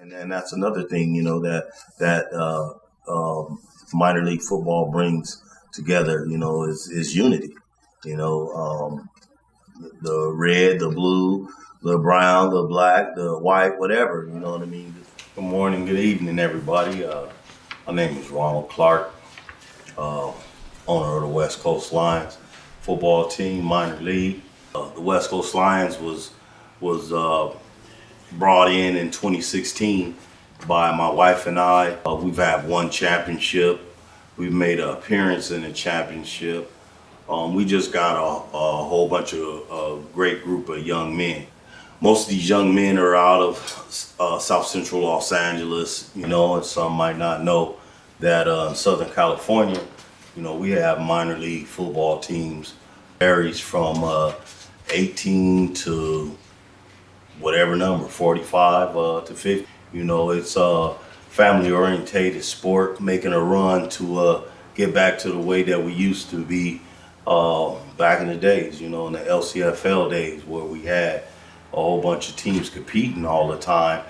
And that's another thing, that minor league football brings together, is unity. You know, the red, the blue, the brown, the black, the white, whatever. You know what I mean? Good morning, good evening, everybody. My name is Ronald Clark, uh, owner of the West Coast Lions football team, minor league. The West Coast Lions was brought in 2016 by my wife and I. We've had one championship. We've made an appearance in a championship. We just got a whole bunch of a great group of young men. Most of these young men are out of South Central Los Angeles, and some might not know that in Southern California, we have minor league football teams. Varies from 18 to whatever number, 45 to 50. It's a family orientated sport, making a run to get back to the way that we used to be back in the days, in the LCFL days where we had a whole bunch of teams competing all the time.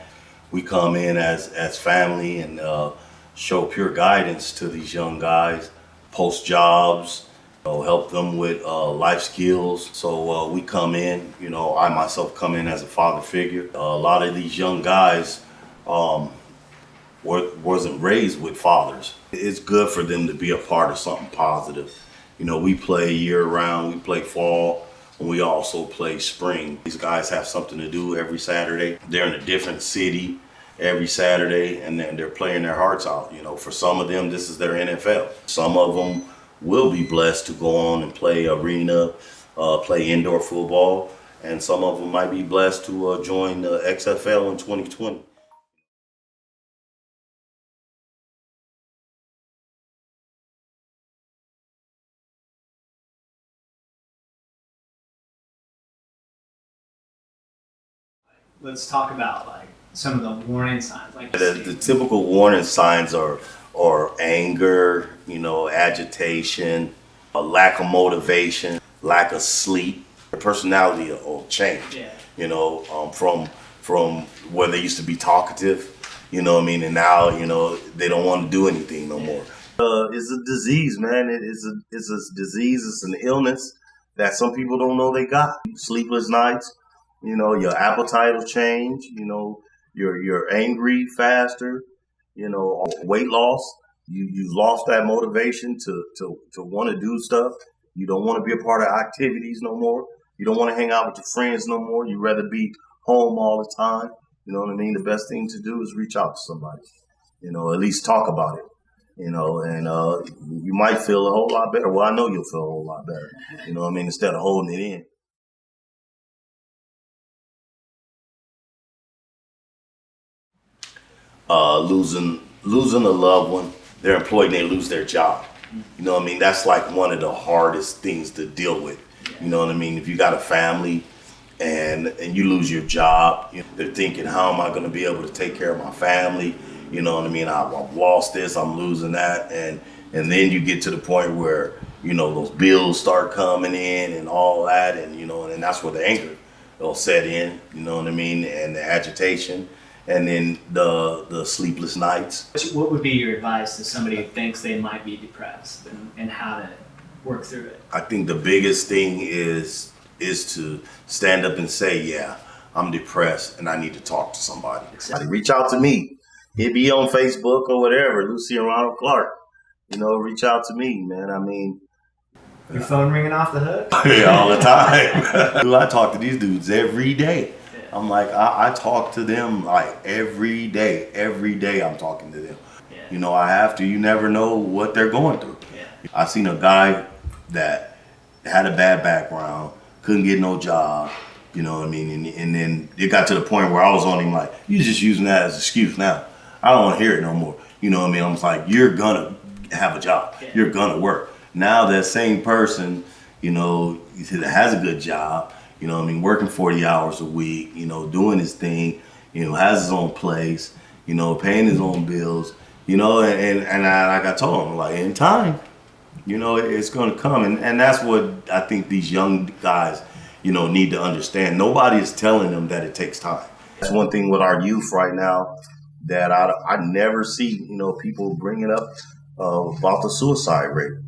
We come in as family and show pure guidance to these young guys, post jobs, help them with life skills. So we come in, I myself come in as a father figure. A lot of these young guys wasn't raised with fathers. It's good for them to be a part of something positive. We play year round, we play fall, and we also play spring. These guys have something to do every Saturday. They're in a different city every Saturday, and then they're playing their hearts out. For some of them, this is their NFL. Some of them will be blessed to go on and play arena, play indoor football, and some of them might be blessed to join the XFL in 2020. Let's talk about like some of the warning signs. The typical warning signs are anger, agitation, a lack of motivation, lack of sleep. Their personality will change. Yeah. From where they used to be talkative, and now they don't want to do anything no more. It's a disease, man. It's a disease. It's an illness that some people don't know they got. Sleepless nights. Your appetite will change. You're angry faster. Weight loss. You've lost that motivation to want to do stuff. You don't want to be a part of activities no more. You don't want to hang out with your friends no more. You'd rather be home all the time. You know what I mean? The best thing to do is reach out to somebody. At least talk about it. And you might feel a whole lot better. Well, I know you'll feel a whole lot better. Instead of holding it in. Losing a loved one, their employee, and they lose their job. That's like one of the hardest things to deal with. If you got a family and you lose your job, they're thinking, how am I going to be able to take care of my family? I've lost this, I'm losing that, and then you get to the point where those bills start coming in and all that, and that's where the anger will set in. And the agitation. And then the sleepless nights. What would be your advice to somebody who thinks they might be depressed and how to work through it? I think the biggest thing is to stand up and say, yeah, I'm depressed and I need to talk to somebody. Exactly. Reach out to me. Hit me on Facebook or whatever, Lucy and Ronald Clark. Reach out to me, man. Your phone ringing off the hook? Yeah, all the time. I talk to these dudes every day. I'm like, I talk to them like every day. Every day I'm talking to them. Yeah. I have to. You never know what they're going through. Yeah. I seen a guy that had a bad background, couldn't get no job, and then it got to the point where I was on him like, you're just using that as an excuse now. I don't want to hear it no more. I was like, you're going to have a job. Yeah. You're going to work. Now that same person, that has a good job, working 40 hours a week, doing his thing, has his own place, paying his own bills, and like I told him, like in time, it's going to come. And that's what I think these young guys, need to understand. Nobody is telling them that it takes time. That's one thing with our youth right now. that I never see, people bringing up about the suicide rate.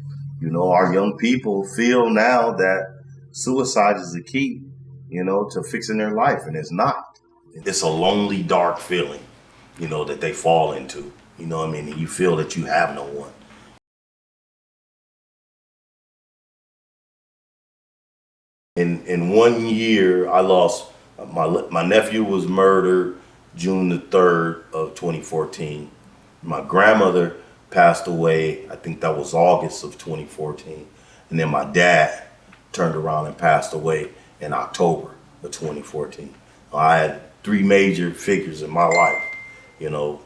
Our young people feel now that suicide is the key, to fixing their life, and it's not. It's a lonely, dark feeling, that they fall into. You know what I mean? And you feel that you have no one. In 1 year, I lost my nephew was murdered June the 3rd of 2014. My grandmother passed away. I think that was August of 2014, and then my dad turned around and passed away in October of 2014. I had three major figures in my life, you know,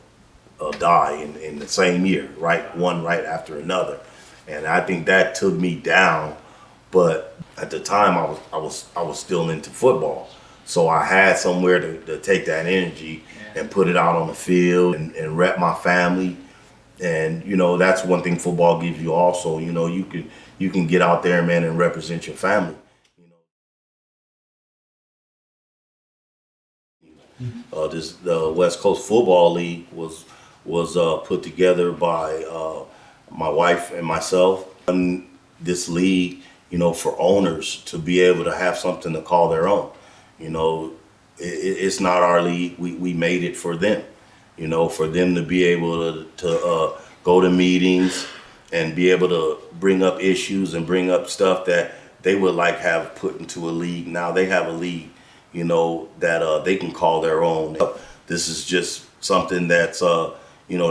die in the same year, right? One right after another, and I think that took me down. But at the time, I was still into football, so I had somewhere to take that energy and put it out on the field and rep my family. And that's one thing football gives you. Also, you can get out there, man, and represent your family. This the West Coast Football League was put together by my wife and myself. And this league, for owners to be able to have something to call their own. It's not our league. We made it for them. For them to be able to go to meetings and be able to bring up issues and bring up stuff that they would like have put into a league. Now they have a league, that they can call their own. This is just something that's,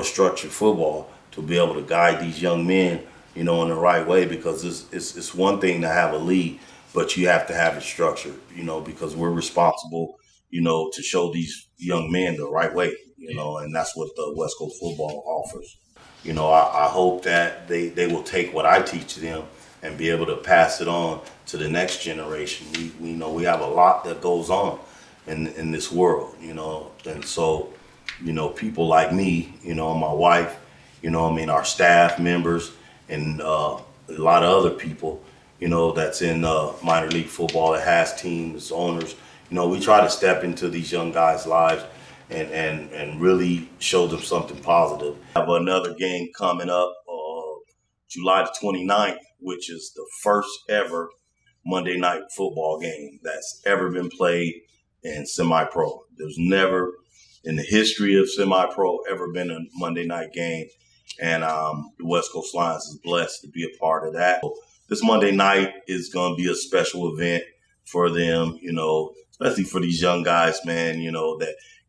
structured football to be able to guide these young men, in the right way, because it's one thing to have a league, but you have to have it structured, because we're responsible, to show these young men the right way, and that's what the West Coast football offers. I hope that they will take what I teach them and be able to pass it on to the next generation. We know we have a lot that goes on in this world, and so, people like me, my wife, our staff members, and a lot of other people, that's in minor league football that has teams, owners. We try to step into these young guys' lives and really show them something positive. I have another game coming up July the 29th, which is the first ever Monday night football game that's ever been played in semi-pro. There's never in the history of semi-pro ever been a Monday night game, and the West Coast Lions is blessed to be a part of that. This Monday night is going to be a special event for them, especially for these young guys, man.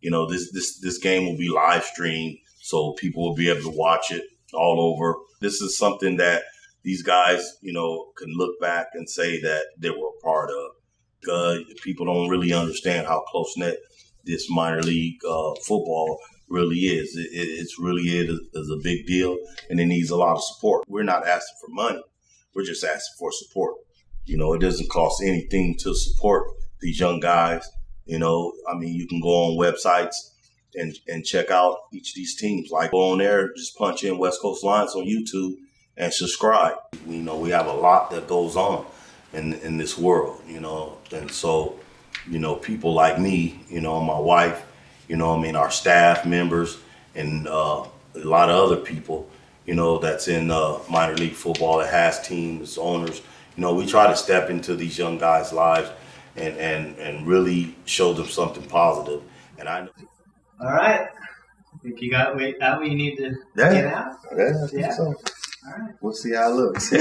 This game will be live streamed, so people will be able to watch it all over. This is something that these guys, can look back and say that they were a part of. People don't really understand how close knit this minor league football really is. It's really is a big deal, and it needs a lot of support. We're not asking for money. We're just asking for support. It doesn't cost anything to support these young guys. You can go on websites and check out each of these teams. Like, go on there, just punch in West Coast Lions on YouTube and subscribe. We have a lot that goes on in this world, and so, people like me, my wife, our staff members, and a lot of other people, that's in minor league football that has teams, owners. We try to step into these young guys' lives and really show them something positive. And I know. All right. I think you got what you need to get out. Yeah, I think so. All right. We'll see how it looks.